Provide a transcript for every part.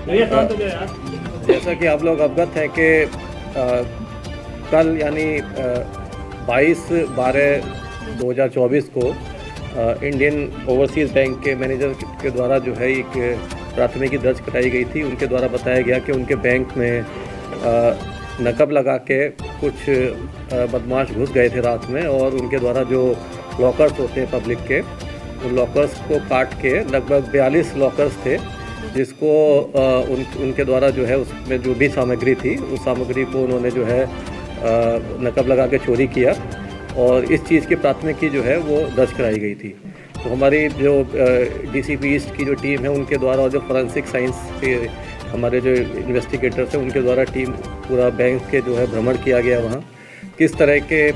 जैसा कि आप लोग अवगत हैं कि कल यानी 22/12/2024 को इंडियन ओवरसीज़ बैंक के मैनेजर के द्वारा जो है एक प्राथमिकी दर्ज कराई गई थी। उनके द्वारा बताया गया कि उनके बैंक में नकब लगा के कुछ बदमाश घुस गए थे रात में, और उनके द्वारा जो लॉकर्स होते हैं पब्लिक के, उन लॉकर्स को काट के लगभग 42 लॉकर्स थे, जिसको उनके द्वारा जो है उसमें जो भी सामग्री थी उस सामग्री को उन्होंने जो है नकब लगा के चोरी किया, और इस चीज़ की प्राथमिकी जो है वो दर्ज कराई गई थी। तो हमारी जो डीसीपी ईस्ट की जो टीम है उनके द्वारा, और जो फॉरेंसिक साइंस के हमारे जो इन्वेस्टिगेटर्स हैं उनके द्वारा टीम पूरा बैंक के जो है भ्रमण किया गया। वहाँ किस तरह के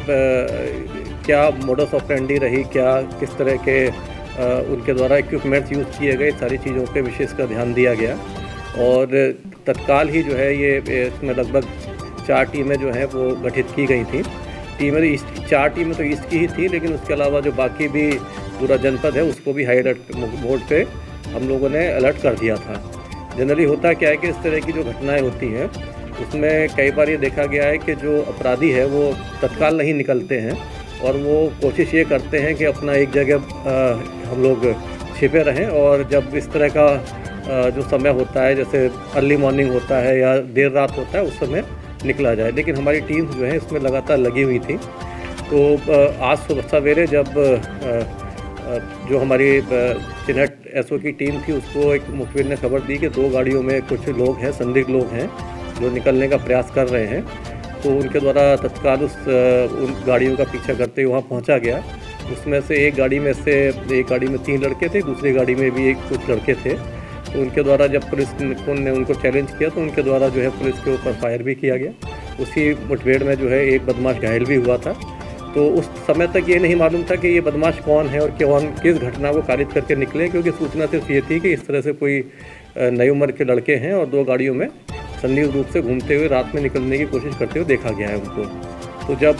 क्या मोडस ऑपरेंडी रही, क्या किस तरह के उनके द्वारा इक्विपमेंट्स यूज़ किए गए, सारी चीज़ों पे विशेष का ध्यान दिया गया। और तत्काल ही जो है ये इसमें लगभग 4 टीमें जो हैं वो गठित की गई थी। ईस्ट 4 टीमें तो ईस्ट की ही थी, लेकिन उसके अलावा जो बाकी भी पूरा जनपद है उसको भी हाई अलर्ट मोड पे हम लोगों ने अलर्ट कर दिया था। जनरली होता क्या है कि इस तरह की जो घटनाएं होती हैं उसमें कई बार ये देखा गया है कि जो अपराधी है वो तत्काल नहीं निकलते हैं, और वो कोशिश ये करते हैं कि अपना एक जगह हम लोग छिपे रहें, और जब इस तरह का जो समय होता है, जैसे अर्ली मॉर्निंग होता है या देर रात होता है, उस समय निकला जाए। लेकिन हमारी टीम जो है इसमें लगातार लगी हुई थी। तो आज सुबह सवेरे जब जो हमारी चिन्हट एसओ की टीम थी उसको एक मुखबिर ने खबर दी कि 2 गाड़ियों में कुछ लोग हैं, संदिग्ध लोग हैं जो निकलने का प्रयास कर रहे हैं। तो उनके द्वारा तत्काल उन गाड़ियों का पीछा करते हुए वहाँ पहुँचा गया। उसमें से एक गाड़ी में 3 लड़के थे, दूसरी गाड़ी में भी कुछ लड़के थे। तो उनके द्वारा जब पुलिस ने उनको चैलेंज किया तो उनके द्वारा जो है पुलिस के ऊपर फायर भी किया गया। उसी मुठभेड़ में जो है एक बदमाश घायल भी हुआ था। तो उस समय तक ये नहीं मालूम था कि ये बदमाश कौन है और किस घटना को कारित करके निकले, क्योंकि सूचना सिर्फ ये थी कि इस तरह से कोई नई उम्र के लड़के हैं और 2 गाड़ियों में संदिग्ध रूप से घूमते हुए रात में निकलने की कोशिश करते हुए देखा गया है उनको। तो जब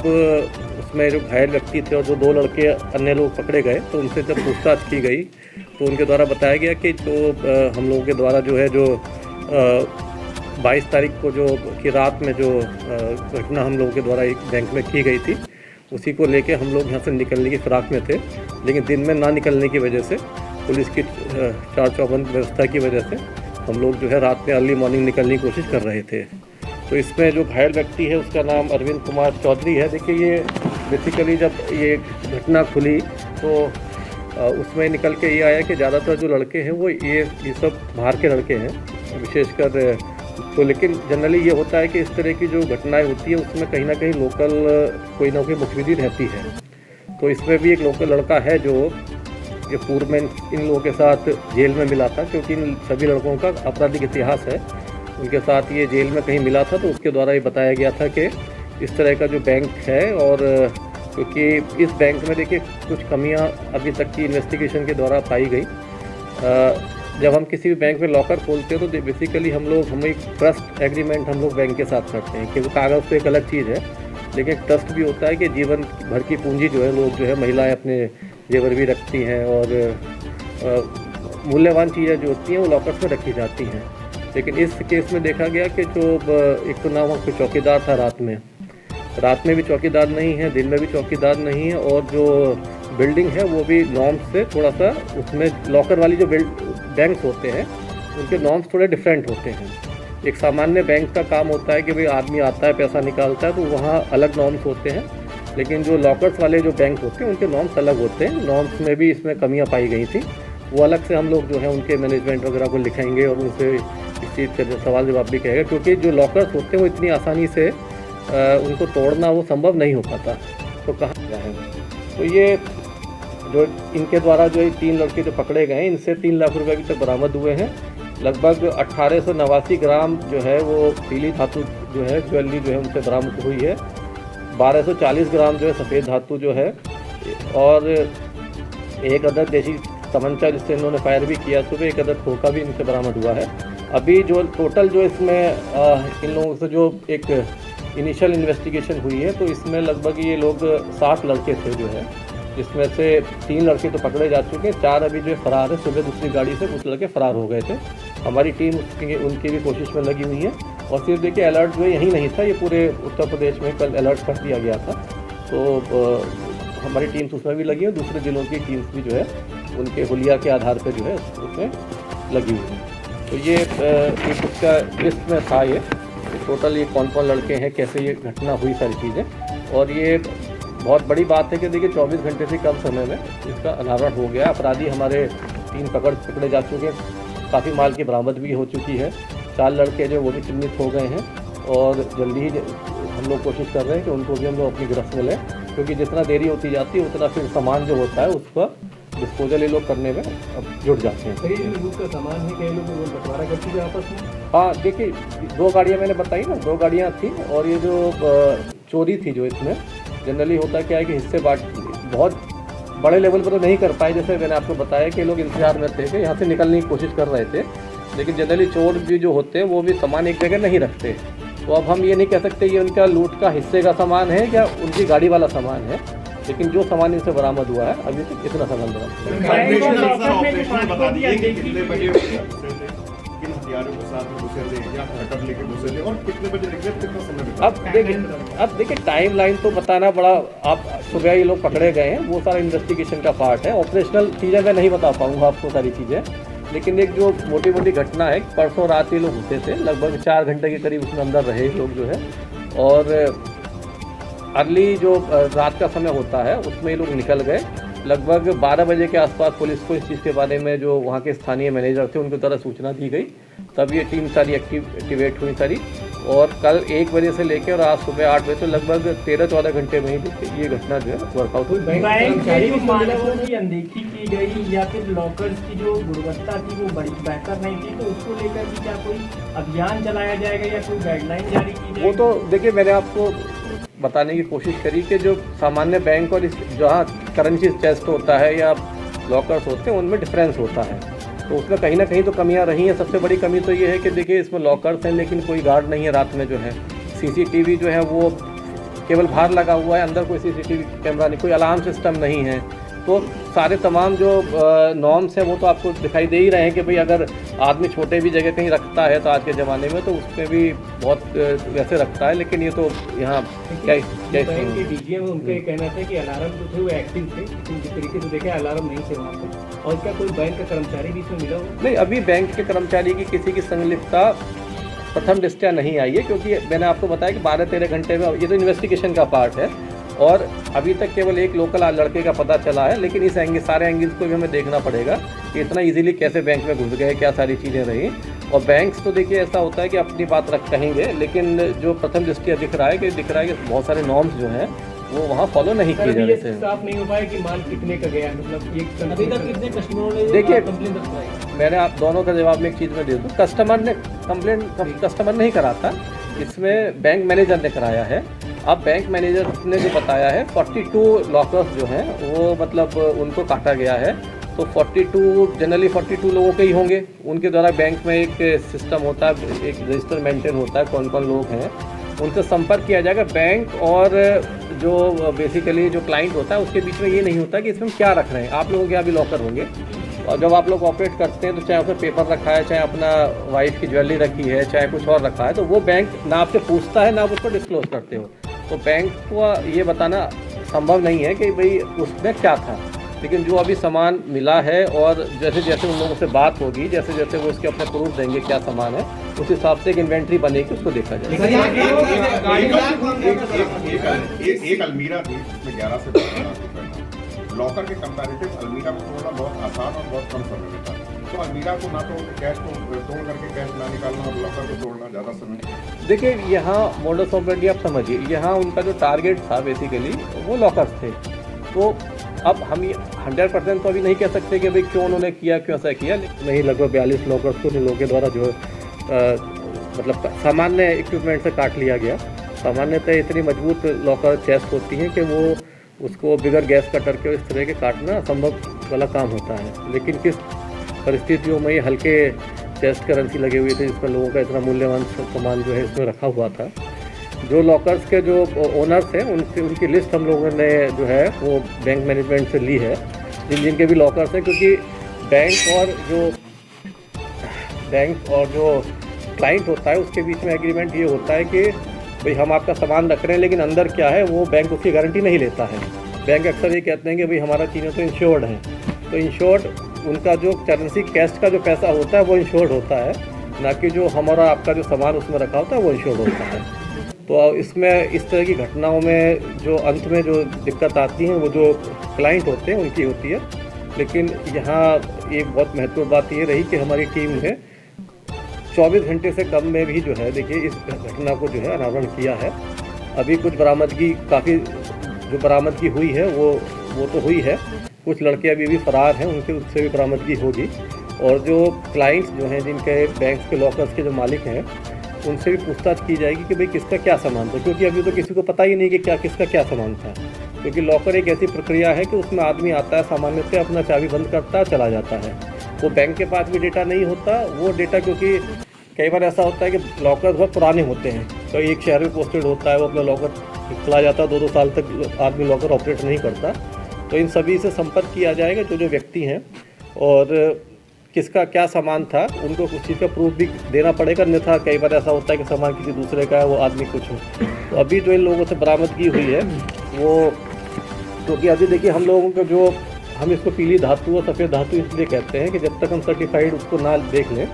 उसमें जो घायल व्यक्ति थे और जो 2 लड़के अन्य लोग पकड़े गए तो उनसे जब पूछताछ की गई तो उनके द्वारा बताया गया कि जो हम लोगों के द्वारा जो है जो 22 तारीख को जो कि रात में जो घटना हम लोगों के द्वारा एक बैंक में की गई थी, उसी को लेके हम लोग यहाँ से निकलने की फिराक में थे। लेकिन दिन में ना निकलने की वजह से, पुलिस की 4-चौबंद व्यवस्था की वजह से हम लोग जो है रात में अर्ली मॉर्निंग निकलने की कोशिश कर रहे थे। तो इसमें जो घायल व्यक्ति है उसका नाम अरविंद कुमार चौधरी है। देखिए, ये बेसिकली जब ये घटना खुली तो उसमें निकल के ये आया कि ज़्यादातर जो लड़के हैं वो ये सब बाहर के लड़के हैं विशेषकर। तो लेकिन जनरली ये होता है कि इस तरह की जो घटनाएं होती है उसमें कहीं ना कहीं लोकल कोई ना कोई मुखबिरी रहती है। तो इसमें भी एक लोकल लड़का है जो ये पूर्व में इन लोगों के साथ जेल में मिला था, क्योंकि इन सभी लड़कों का आपराधिक इतिहास है। उनके साथ ये जेल में कहीं मिला था, तो उसके द्वारा ये बताया गया था कि इस तरह का जो बैंक है, और क्योंकि इस बैंक में देखिए कुछ कमियां अभी तक की इन्वेस्टिगेशन के द्वारा पाई गई। जब हम किसी भी बैंक में लॉकर खोलते हैं तो बेसिकली हम एक ट्रस्ट एग्रीमेंट हम लोग बैंक के साथ करते हैं, क्योंकि कागज़ तो एक अलग चीज़ है, लेकिन ट्रस्ट भी होता है कि जीवन भर की पूंजी जो है लोग जो है महिलाएं अपने जेवर भी रखती हैं, और मूल्यवान चीज़ें जो होती हैं वो लॉकर्स में रखी जाती हैं। लेकिन इस केस में देखा गया कि जो एक तो ना वहाँ कोई चौकीदार था, रात में भी चौकीदार नहीं है, दिन में भी चौकीदार नहीं है, और जो बिल्डिंग है वो भी नॉर्म्स से थोड़ा सा, उसमें लॉकर वाली जो बैंक्स होते हैं उनके नॉर्म्स थोड़े डिफरेंट होते हैं। एक सामान्य बैंक का काम होता है कि भाई आदमी आता है पैसा निकालता है, तो वहाँ अलग नॉर्म्स होते हैं, लेकिन जो लॉकर्स वाले जो बैंक होते हैं उनके नॉर्म्स अलग होते हैं। नॉर्म्स में भी इसमें कमियाँ पाई गई थी, वो अलग से हम लोग जो है उनके मैनेजमेंट वगैरह को लिखेंगे और उनसे इस चीज़ का सवाल जवाब भी कहेगा, क्योंकि जो लॉकर्स होते हैं वो इतनी आसानी से उनको तोड़ना वो संभव नहीं हो पाता। तो कहाँ गया है, तो ये जो इनके द्वारा जो 3 लड़के जो पकड़े गए हैं, इनसे 3 लाख रुपए अभी तक बरामद हुए हैं। लगभग 1889 ग्राम जो है वो पीली धातु जो है ज्वेलरी जो है उनसे बरामद हुई है। 1240 ग्राम जो है सफ़ेद धातु जो है, और 1 अदद देसी तमंचा जिससे इन्होंने फायर भी किया सुबह, 1 अदद खोखा भी इनसे बरामद हुआ है। अभी जो टोटल जो इसमें इन लोगों से जो एक इनिशियल इन्वेस्टिगेशन हुई है, तो इसमें लगभग ये लोग 7 लड़के थे जो है, जिसमें से 3 लड़के तो पकड़े जा चुके हैं, 4 अभी जो फरार है। सुबह दूसरी गाड़ी से कुछ लड़के फरार हो गए थे। हमारी टीम उनकी भी कोशिश में लगी हुई है। और सिर्फ देखिए अलर्ट जो है यहीं नहीं था, ये पूरे उत्तर प्रदेश में कल अलर्ट कर दिया गया था। तो हमारी टीम्स उसमें भी लगी है, दूसरे जिलों की टीम्स भी जो है उनके हुलिया के आधार पर जो है उसमें लगी हुई है। तो ये एक उसका लिस्ट में था ये टोटल ये कौन कौन लड़के हैं, कैसे ये घटना हुई, सारी चीज़ें। और ये बहुत बड़ी बात है कि देखिए 24 घंटे से कम समय में इसका अनावरण हो गया। अपराधी हमारे 3 पकड़े जा चुके हैं, काफ़ी माल की बरामद भी हो चुकी है। 4 लड़के जो वो भी चिन्हित हो गए हैं और जल्दी ही हम लोग कोशिश कर रहे हैं कि उनको भी हम लोग अपनी गिरफ्त में लें, क्योंकि जितना देरी होती जाती है उतना फिर सामान जो होता है उसका डिस्पोजल ये लोग करने में अब जुट जाते हैं। कई लोगों का सामान है, कई लोग वो बंटवारा करते हैं आपस में। हाँ देखिए 2 गाड़ियाँ मैंने बताई ना, 2 गाड़ियाँ थी। और ये जो चोरी थी जो इसमें जनरली होता क्या है कि हिस्से बांट बहुत बड़े लेवल पर तो नहीं कर पाए। जैसे मैंने आपको बताया कि लोग इंतजार में थे कि यहाँ से निकलने की कोशिश कर रहे थे, लेकिन जनरली चोर भी जो होते हैं वो भी सामान एक जगह नहीं रखते। तो अब हम ये नहीं कह सकते ये उनका लूट का हिस्से का सामान है या उनकी गाड़ी वाला सामान है, लेकिन जो सामान इनसे बरामद हुआ है अभी तक इतना सामान बरामद। अब देखिए टाइम लाइन तो बताना बड़ा, आप सुबह ये लोग पकड़े गए हैं वो सारा इन्वेस्टिगेशन का पार्ट है। ऑपरेशनल चीज़ें मैं नहीं बता पाऊँगा आपको सारी चीज़ें, लेकिन एक जो मोटी मोटी घटना है, परसों रात ये लोग होते थे, लगभग 4 घंटे के करीब उसमें अंदर रहे लोग जो है। और अर्ली जो रात का समय होता है उसमें ये लोग निकल गए। लगभग 12 बजे के आसपास पुलिस को इस चीज़ के बारे में जो वहाँ के स्थानीय मैनेजर थे उनके द्वारा सूचना दी गई, तब ये टीम सारी एक्टिवेट हुई सारी। और कल 1 बजे से लेकर और आज सुबह 8 बजे तो लगभग 13-14 घंटे में ही ये घटना जो है वर्कआउट हुई। अनदेखी की गई या फिर लॉकर्स की जो गुणवत्ता थी वो बड़ी बेहतर नहीं थी, तो उसको लेकर भी क्या कोई अभियान चलाया जाएगा या कोई गाइडलाइन जारी की जाएगी? वो तो देखिए मैंने आपको बताने की कोशिश करी कि जो सामान्य बैंक और जहाँ करेंसी चेस्ट होता है या लॉकर्स होते हैं उनमें डिफरेंस होता है, तो उसमें कहीं ना कहीं तो कमियां रही हैं। सबसे बड़ी कमी तो ये है कि देखिए इसमें लॉकर्स हैं लेकिन कोई गार्ड नहीं है रात में जो है। सीसीटीवी जो है वो केवल बाहर लगा हुआ है, अंदर कोई सीसीटीवी कैमरा नहीं, कोई अलार्म सिस्टम नहीं है। तो सारे तमाम जो नॉर्म्स हैं वो तो आपको दिखाई दे ही रहे हैं कि भाई अगर आदमी छोटे भी जगह कहीं रखता है तो आज के ज़माने में तो उसमें भी बहुत वैसे रखता है, लेकिन ये तो यहाँ क्या डीजीएम उनका ये कहना था कि अलार्म जो थे वो एक्टिव थे, लेकिन जिस तरीके से देखे अलार्म नहीं थे वहाँ पर। और क्या कोई बैंक का कर्मचारी भी इसमें मिला हो? नहीं, अभी बैंक के कर्मचारी की किसी की संलिप्तता प्रथम दृष्टया नहीं आई है, क्योंकि मैंने आपको बताया कि 12-13 घंटे में ये तो इन्वेस्टिगेशन का पार्ट है और अभी तक केवल एक लोकल लड़के का पता चला है। लेकिन इस सारे एंगल्स को भी हमें देखना पड़ेगा कि इतना इजीली कैसे बैंक में घुस गए, क्या सारी चीज़ें रही। और बैंक्स तो देखिए ऐसा होता है कि अपनी बात रख कहेंगे, लेकिन जो प्रथम दृष्टया दिख रहा है कि बहुत सारे नॉर्म्स जो हैं वो वहाँ फॉलो नहीं किए जा रहे थे। साफ नहीं हो पाया कि माल कितने का गया, मतलब एक अभी तक कितने कस्टमरों ने देखिए कंप्लेंट दर्ज? मैंने आप दोनों का जवाब में एक चीज़ में दे दूँ, कस्टमर ने कंप्लेंट कस्टमर नहीं करा था, इसमें बैंक मैनेजर ने कराया है। अब बैंक मैनेजर ने जो बताया है 42 लॉकर्स जो हैं वो मतलब उनको काटा गया है, तो 42 जनरली 42 लोगों के ही होंगे। उनके द्वारा बैंक में एक सिस्टम होता है, एक रजिस्टर मेंटेन होता है, कौन कौन लोग हैं उनसे संपर्क किया जाएगा। बैंक और जो बेसिकली जो क्लाइंट होता है उसके बीच में ये नहीं होता कि इसमें क्या रख रहे हैं। आप लोगों के यहाँ भी लॉकर होंगे और जब आप लोग ऑपरेट करते हैं तो चाहे उसमें पेपर रखा है, चाहे अपना वाइफ की ज्वेलरी रखी है, चाहे कुछ और रखा है, तो वो बैंक ना आपसे पूछता है ना आप उसको डिस्क्लोज करते हो। तो बैंक को ये बताना संभव नहीं है कि भाई उसमें क्या था, लेकिन जो अभी सामान मिला है और जैसे जैसे उन लोगों से बात होगी, जैसे जैसे वो उसके अपने प्रूफ देंगे क्या सामान है, उस हिसाब से एक इन्वेंट्री बनेगी, उसको देखा जाएगा। एक अलमीरा थी उसमें 11 से 12 लाख रुपए, लॉकर के कंपैरेटिव अलमीरा को तोड़ना बहुत आसान और बहुत कम समय में था। तो अलमीरा को ना तोड़ कैश को तोड़ करके कैश ना निकालना और लॉकर को तोड़ना ज़्यादा समय। देखिए यहाँ मोडस ऑपरेंडी आप समझिए, यहाँ उनका जो टारगेट था बेसिकली वो लॉकर्स थे। तो अब हम ये 100% तो अभी नहीं कह सकते कि भाई क्यों उन्होंने किया, क्यों ऐसा किया। नहीं, लगभग 42 लॉकर्स को उन लोगों के द्वारा जो मतलब सामान्य इक्विपमेंट से काट लिया गया। सामान्यतः इतनी मजबूत लॉकर चेस्ट होती है कि वो उसको बिगर गैस कटर के इस तरह के काटना असंभव वाला काम होता है। लेकिन किस परिस्थितियों में ये हल्के चेस्ट करेंसी लगे हुए थे जिसमें लोगों का इतना मूल्यवान सामान जो है इसमें रखा हुआ था। जो लॉकर्स के जो ओनर्स हैं उनकी लिस्ट हम लोगों ने जो है वो बैंक मैनेजमेंट से ली है, जिनके भी लॉकर्स हैं, क्योंकि बैंक और जो बैंक और जो क्लाइंट होता है उसके बीच में एग्रीमेंट ये होता है कि भाई हम आपका सामान रख रहे हैं, लेकिन अंदर क्या है वो बैंक उसकी गारंटी नहीं लेता है। बैंक अक्सर ये कहते हैं कि भाई हमारा चीज़ें तो इंश्योर्ड हैं, तो इंश्योर्ड उनका जो करेंसी कैश का जो पैसा होता है वो इंश्योर्ड होता है, ना कि जो हमारा आपका जो सामान उसमें रखा होता है वो इंश्योर्ड होता है। तो इसमें इस तरह की घटनाओं में जो अंत में जो दिक्कत आती है वो जो क्लाइंट होते हैं उनकी होती है। लेकिन यहाँ एक बहुत महत्वपूर्ण बात ये रही कि हमारी टीम ने 24 घंटे से कम में भी जो है देखिए इस घटना को जो है अनावरण किया है। अभी कुछ बरामदगी काफ़ी जो बरामदगी हुई है वो तो हुई है, कुछ लड़के अभी भी फरार हैं, उनसे उससे भी बरामदगी होगी। और जो क्लाइंट्स जो हैं जिनके बैंक के लॉकर्स के जो मालिक हैं उनसे भी पूछताछ की जाएगी कि भाई किसका क्या सामान था, क्योंकि अभी तो किसी को पता ही नहीं कि क्या किसका क्या सामान था। क्योंकि लॉकर एक ऐसी प्रक्रिया है कि उसमें आदमी आता है, सामान्य से अपना चाबी बंद करता है, चला जाता है। वो बैंक के पास भी डेटा नहीं होता, वो डेटा क्योंकि कई बार ऐसा होता है कि लॉकर बहुत पुराने होते हैं, तो एक शहर में पोस्टेड होता है, वो अपना लॉकर चला जाता है, 2-2 साल तक आदमी लॉकर ऑपरेट नहीं करता। तो इन सभी से संपर्क किया जाएगा जो व्यक्ति हैं, और किसका क्या सामान था उनको कुछ चीज़ का प्रूफ भी देना पड़ेगा, अन्यथा कई बार ऐसा होता है कि सामान किसी दूसरे का है, वो आदमी कुछ हो। तो अभी जो इन लोगों से बरामदगी हुई है वो, क्योंकि अभी देखिए हम लोगों को जो हम इसको पीली धातु और सफ़ेद धातु इसलिए कहते हैं कि जब तक हम सर्टिफाइड उसको ना देख लें,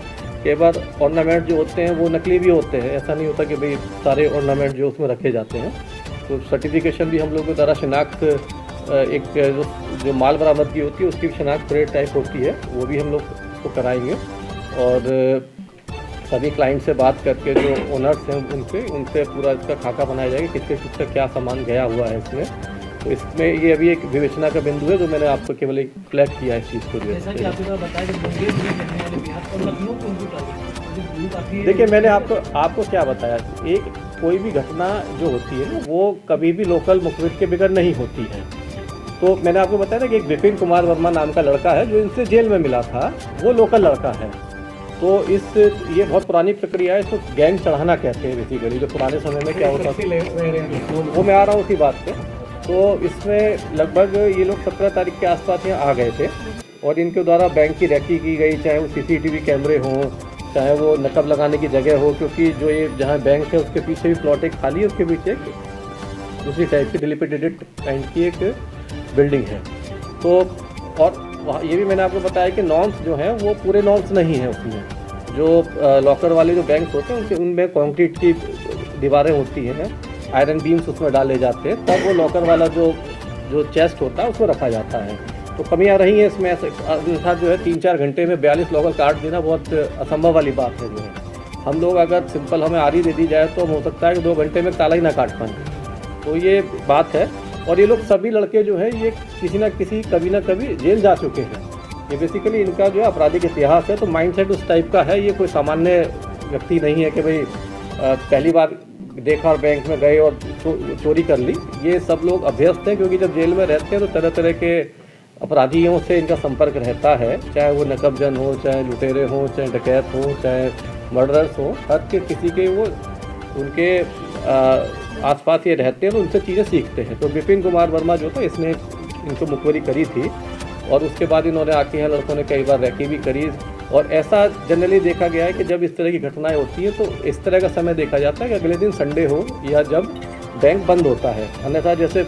कई बार ऑर्नामेंट जो होते हैं वो नकली भी होते हैं। ऐसा नहीं होता कि भाई सारे ऑर्नामेंट जो उसमें रखे जाते हैं। तो सर्टिफिकेशन भी हम लोगों के द्वारा शिनाख्त एक जो माल बरामदगी होती है उसकी भी शिनाख्त परेड टाइप होती है, वो भी हम लोग उसको कराएंगे। और सभी क्लाइंट से बात करके जो ओनर्स हैं उनसे पूरा इसका खाका बनाया जाएगा किसका क्या सामान गया हुआ है इसमें। तो इसमें ये अभी एक विवेचना का बिंदु है जो मैंने आपको केवल एक फ्लैग किया है इस चीज़ को। देखिए मैंने आपको क्या बताया, एक कोई भी घटना जो होती है ना वो कभी भी लोकल मुखबिर के बगैर नहीं होती है। तो मैंने आपको बताया ना कि एक विपिन कुमार वर्मा नाम का लड़का है जो इनसे जेल में मिला था, वो लोकल लड़का है। तो ये बहुत पुरानी प्रक्रिया है, इसको गैंग चढ़ाना कहते हैं बेसिकली, जो पुराने समय में क्या होता था, वो मैं आ रहा हूँ उसी बात पे। तो इसमें लगभग ये लोग 17 तारीख के आसपास यहाँ आ गए थे और इनके द्वारा बैंक की रैकी की गई, चाहे वो CCTV कैमरे हों, चाहे वो नकब लगाने की जगह हो, क्योंकि जो ये जहाँ बैंक है उसके पीछे भी प्लॉट एक खाली है, उसके पीछे एक दूसरी टाइप की डिलिपिटेटेड काइंड की एक बिल्डिंग है। तो और ये भी मैंने आपको बताया कि नॉर्म्स जो हैं वो पूरे नॉर्म्स नहीं हैं उसमें। जो लॉकर वाले जो बैंक्स होते हैं उनमें कंक्रीट की दीवारें होती हैं, आयरन बीम्स उसमें डाले जाते हैं, तब वो लॉकर वाला जो चेस्ट होता है उसमें रखा जाता है। तो कमियां रही हैं इसमें। अन्यथा जो है 3-4 घंटे में 42 लॉकर काट देना बहुत असंभव वाली बात है। जो है हम लोग अगर सिंपल हमें आरी दे दी जाए तो हो सकता है कि 2 घंटे में ताला ही ना काट पाएँ। तो ये बात है। और ये लोग सभी लड़के जो है ये किसी ना किसी कभी ना कभी जेल जा चुके हैं। ये बेसिकली इनका जो आपराधिक इतिहास है, तो माइंडसेट उस टाइप का है। ये कोई सामान्य व्यक्ति नहीं है कि भाई पहली बार देखा और बैंक में गए और चोरी कर ली। ये सब लोग अभ्यस्त हैं, क्योंकि जब जेल में रहते हैं तो तरह तरह के अपराधियों से इनका संपर्क रहता है, चाहे वो नकबजन हो, चाहे लुटेरे हों, चाहे डकैत हों, चाहे मर्डरर्स हों, हर के किसी के वो उनके आसपास ये रहते हैं तो उनसे चीज़ें सीखते हैं। तो विपिन कुमार वर्मा जो था इसने इनको मुखबरी करी थी और उसके बाद इन्होंने आके यहाँ लड़कों ने कई बार रैकी भी करी। और ऐसा जनरली देखा गया है कि जब इस तरह की घटनाएं होती हैं तो इस तरह का समय देखा जाता है कि अगले दिन संडे हो या जब बैंक बंद होता है। अन्यथा जैसे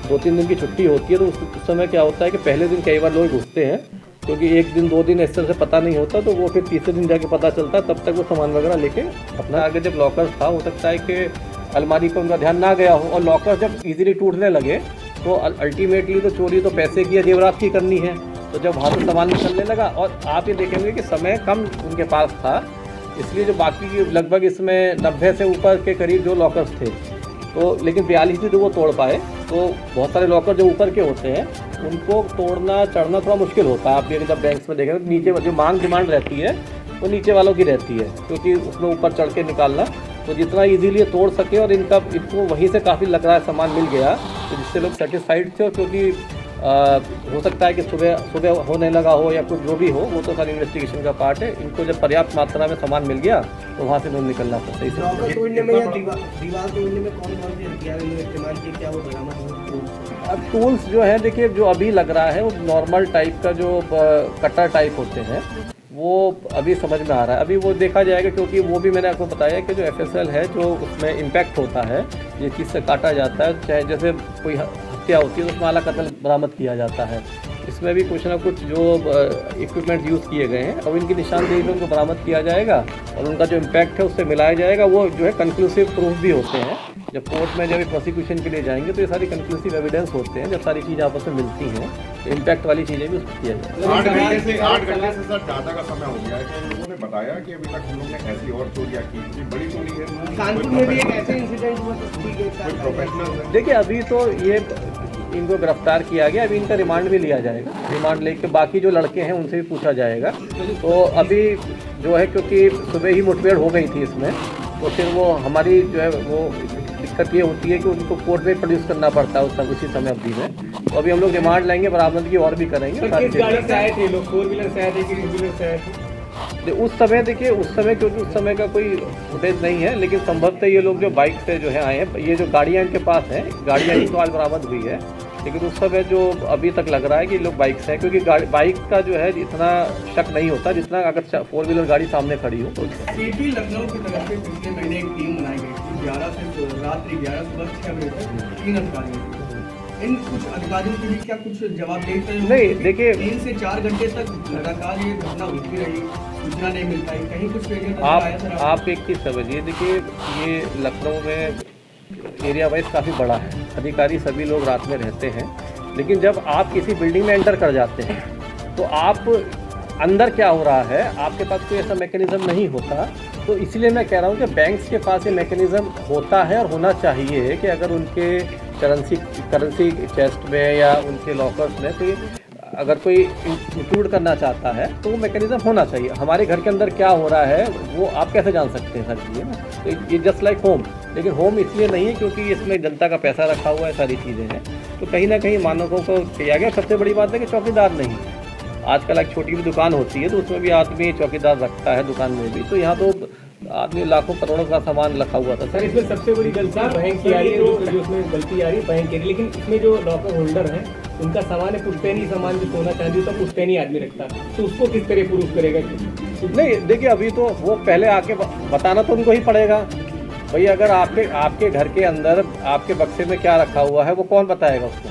2-3 दिन की छुट्टी होती है तो उस समय क्या होता है कि पहले दिन कई बार लोग घुसते हैं, क्योंकि 1 दिन 2 दिन इस तरह से पता नहीं होता, तो वो फिर तीसरे दिन जाके पता चलता है, तब तक वो सामान वगैरह लेके अपना आगे। जब लॉकर था हो सकता है कि अलमारी पर उनका ध्यान ना गया हो, और लॉकर जब इजीली टूटने लगे तो अल्टीमेटली तो चोरी तो पैसे की या जेवरात की करनी है। तो जब वहाँ से सामान निकलने लगा, और आप ये देखेंगे कि समय कम उनके पास था, इसलिए जो बाकी लगभग इसमें 90 से ऊपर के करीब जो लॉकर्स थे, तो लेकिन 42 ही तो वो तोड़ पाए। तो बहुत सारे लॉकर जो ऊपर के होते हैं उनको तोड़ना चढ़ना थोड़ा मुश्किल होता है। आप ये जब बैंक्स में देखेंगे तो नीचे जो मांग डिमांड रहती है वो नीचे वालों की रहती है, क्योंकि उसमें ऊपर चढ़ के निकालना, तो जितना इजीली तोड़ सके। और इनको वहीं से काफ़ी लग रहा है सामान मिल गया, तो जिससे लोग सेटिस्फाइड थे। और क्योंकि हो सकता है कि सुबह होने लगा हो या कुछ जो भी हो, वो तो सारी इन्वेस्टिगेशन का पार्ट है। इनको जब पर्याप्त मात्रा में सामान मिल गया तो वहाँ से नहीं निकलना था सही से। तोड़ने में या दीवार तोड़ने में कौन-कौन से हथियार इन्होंने इस्तेमाल किए, क्या वो बरामद हुए? अब टूल्स जो है देखिए, जो अभी लग रहा है वो नॉर्मल टाइप का जो कटर टाइप होते हैं, वो अभी समझ में आ रहा है, अभी वो देखा जाएगा, क्योंकि वो भी मैंने आपको बताया कि जो FSL है जो उसमें इम्पैक्ट होता है, जिस चीज़ से काटा जाता है, चाहे जैसे कोई हत्या होती है तो उसमें आला कत्ल बरामद किया जाता है, इसमें भी कुछ ना कुछ जो इक्विपमेंट यूज़ किए गए हैं अब इनकी निशानदेही में उनको बरामद किया जाएगा और उनका जो इम्पैक्ट है उससे मिलाया जाएगा। वो जो है कंक्लूसिव प्रूफ भी होते हैं, जब कोर्ट में जब प्रोसिक्यूशन के लिए जाएंगे तो ये सारी कंक्लूसिव एविडेंस होते हैं, जब सारी चीज़ें आपस में मिलती हैं तो इम्पैक्ट वाली चीज़ें भी उसमें किया जाए। 8 घंटे से सर ज़्यादा का समय हो गया है कि इन लोगों ने बताया कि अभी तक हम लोग ने ऐसी और चोरियाँ की, क्योंकि बड़ी चोरी है। कानपुर में भी एक ऐसे इंसिडेंट हुआ था, ठीक है, कोई प्रोफेशनल है। देखिए अभी तो ये इनको गिरफ्तार किया गया, अभी इनका रिमांड भी लिया जाएगा, रिमांड लेके बाकी जो लड़के हैं उनसे भी पूछा जाएगा। तो अभी जो है क्योंकि सुबह ही मुठभेड़ हो गई थी इसमें, तो फिर वो हमारी जो है वो दिक्कत ये होती है कि उनको कोर्ट में प्रोड्यूस करना पड़ता है उसी समय अवधि में। तो अभी हम लोग रिमांड लेंगे, बरामदगी और भी करेंगे। किस गाड़ी से आए थे लोग, 4 व्हीलर से आए थे कि 2 व्हीलर से आए थे? उस समय देखिए, उस समय क्योंकि उस समय का कोई फुटेज नहीं है, लेकिन संभवतः ये लोग जो बाइक से जो है आए हैं, ये जो गाड़ियाँ इनके पास हैं, गाड़ियाँ ही तो आज बरामद हुई है, लेकिन उस समय जो अभी तक लग रहा है कि लोग बाइक से हैं, क्योंकि बाइक का जो है इतना शक नहीं होता जितना अगर 4 व्हीलर गाड़ी सामने खड़ी हो। तो सीपी लखनऊ की तरफ से पिछले महीने एक टीम बनाई गई थी, 11 से रात्रि 11 सुबह 6 बजे तक 3 अधिकारी। इन कुछ अधिकारियों के लिए क्या कुछ जवाब देते हैं? नहीं, देखिए 3 से 4 घंटे तक लगातार ये घटना होती रही, सूचना नहीं मिल पाई, कहीं कुछ फेलियर नजर आया सर? आप एक चीज़ समझिए, देखिए ये लखनऊ में एरिया वाइज काफ़ी बड़ा है, अधिकारी सभी लोग रात में रहते हैं, लेकिन जब आप किसी बिल्डिंग में एंटर कर जाते हैं तो आप अंदर क्या हो रहा है आपके पास कोई ऐसा मैकेनिज़्म नहीं होता। तो इसलिए मैं कह रहा हूँ कि बैंक्स के पास ये मैकेनिज़्म होता है और होना चाहिए कि अगर उनके करेंसी चेस्ट में या उनके लॉकर्स में कोई अगर कोई इंक्लूड करना चाहता है तो वो मैकेनिज़्म होना चाहिए। हमारे घर के अंदर क्या हो रहा है वो आप कैसे जान सकते हैं सारी चीज़ें ना, तो ये जस्ट लाइक होम, लेकिन होम इसलिए नहीं है क्योंकि इसमें जनता का पैसा रखा हुआ है, सारी चीज़ें हैं, तो कहीं ना कहीं मानकों को किया गया। सबसे बड़ी बात है कि चौकीदार नहीं है। आजकल एक छोटी भी दुकान होती है तो उसमें भी आदमी चौकीदार रखता है दुकान में भी, तो यहाँ तो आदमी लाखों करोड़ों का सामान रखा हुआ था। सर इसमें सबसे बड़ी गलती बैंक की आ रही है, जो उसमें गलती आ रही है बैंक की, लेकिन इसमें जो लॉकर होल्डर है उनका सामान है पुश्तैनी सामान, जो सोना चांदी तो पुश्तैनी आदमी रखता है, तो उसको किस तरह प्रूफ करेगा? नहीं देखिए, अभी तो वो पहले आके बताना तो उनको ही पड़ेगा भाई, अगर आपके घर के अंदर आपके बक्से में क्या रखा हुआ है वो कौन बताएगा उसको,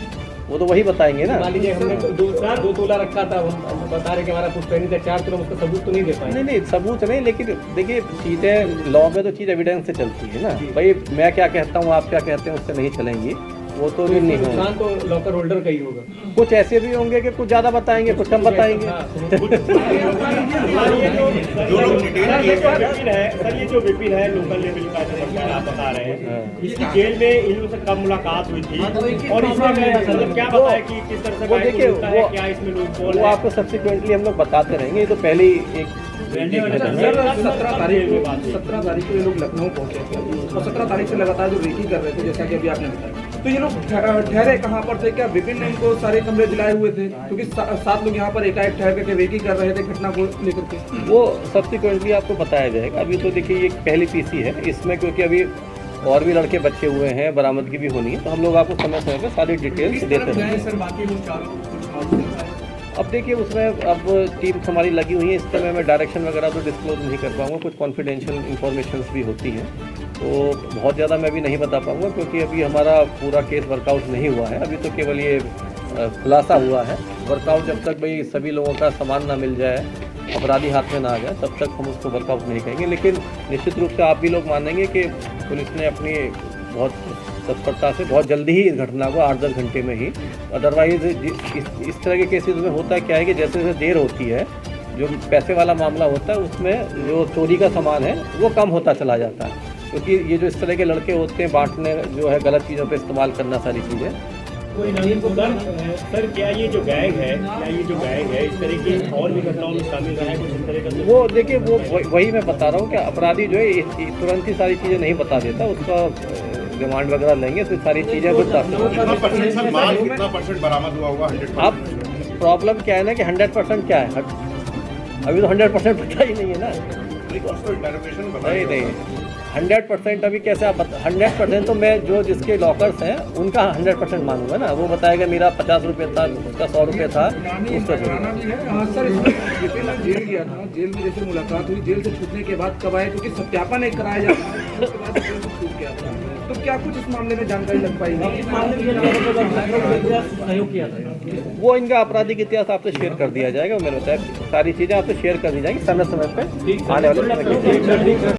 वो तो वही बताएंगे ना। मान लीजिए हमने 2 तोला रखा था, हम बता रहे कि हमारा पुश्तैनी था 4 तोला, उसका सबूत तो नहीं दे पाए। नहीं सबूत नहीं, लेकिन देखिए चीज़ें लॉ में तो चीज़ एविडेंस से चलती है ना भाई, मैं क्या कहता हूँ आप क्या कहते हैं उससे नहीं चलेंगी, वो तो नहीं होगा। नुकसान तो लॉकर होल्डर का ही होगा। कुछ ऐसे भी होंगे कि कुछ ज़्यादा बताएंगे, कुछ कम बताएंगे। सर ये जो विपिन है लोकल लेवल का जो आप बता रहे हैं, इसकी जेल में इन लोगों से कब मुलाकात हुई थी और इसमें मतलब क्या बताया कि किस तरह से वो देखिए क्या इसमें लोग वो आपको सब्सिक्वेंटली हम लोग बताते रहेंगे, ये तो पहले ही एक 17 तारीख को ये लोग लखनऊ पहुंचे थे और 17 तारीख से लगातार जो रेकी कर रहे थे, जैसा कि अभी आपने बताया, तो ये लोग ठहरे कहाँ पर थे? क्या विपिन ने इनको सारे कमरे दिलाए हुए थे? क्योंकि 7 लोग यहाँ पर एकाएक ठहर करके रेकी कर रहे थे घटना को लेकर के। वो सब्सिक्वेंटली आपको बताया जाएगा। अभी तो देखिए ये पहली पीसी है, इसमें क्योंकि अभी और भी लड़के बचे हुए हैं, बरामदगी भी होनी है, तो हम लोग आपको समय समय पर सारी डिटेल्स देते हैं। सर बाकी लोग चारों अब देखिए उसमें अब टीम्स हमारी लगी हुई है, इस समय मैं डायरेक्शन वगैरह तो डिस्क्लोज नहीं कर पाऊँगा, कुछ कॉन्फिडेंशियल इंफॉर्मेशंस भी होती हैं, तो बहुत ज़्यादा मैं भी नहीं बता पाऊँगा क्योंकि अभी हमारा पूरा केस वर्कआउट नहीं हुआ है, अभी तो केवल ये खुलासा हुआ है। वर्कआउट जब तक भाई सभी लोगों का सामान ना मिल जाए, अपराधी हाथ में ना आ जाए, तब तक हम उसको वर्कआउट नहीं कहेंगे। लेकिन निश्चित रूप से आप भी लोग मानेंगे कि पुलिस ने अपनी बहुत तत्परता से बहुत जल्दी ही इस घटना को 8-10 घंटे में ही, अदरवाइज इस तरह के केसेस में होता क्या है कि जैसे जैसे देर होती है, जो पैसे वाला मामला होता है उसमें जो चोरी का सामान है वो कम होता चला जाता है, क्योंकि ये जो इस तरह के लड़के होते हैं बांटने जो है गलत चीज़ों पे इस्तेमाल करना सारी चीज़ें। सर क्या ये जो गैंग है इस तरह की और भी घटनाओं में शामिल रहा है कुछ इस तरह का? वो देखिए वो वही मैं बता रहा हूँ कि अपराधी जो है तुरंत ही सारी चीज़ें नहीं बता देता, उसका डिमांड वगैरह लेंगे तो सारी चीज़ें बता कितना परसेंट बरामद हुआ होगा? 100%? अब प्रॉब्लम क्या है ना कि 100% क्या है, अभी तो 100% पता ही नहीं है ना। नहीं 100% अभी कैसे आप 100% तो मैं जो जिसके लॉकर्स हैं उनका 100% मानूंगा ना। वो बताएगा मेरा 50 रुपये था, उसका 100 रुपये था, उसका पुराना भी है। हाँ सर, इसमें जेल गया था, जेल में जैसे मुलाकात हुई, जेल से छूटने के बाद कब आए, क्योंकि सत्यापन एक कराया जाता है, उसके बाद जेल से छूट गया था। तो क्या कुछ इस मामले में जानकारी लग पाई? इस मामले में सहयोग किया था, वो इनका आपराधिक इतिहास आपसे शेयर कर दिया जाएगा। मैंने बताया सारी चीज़ें आपसे शेयर कर दी जाएंगी समय समय पे आने वाले समय के।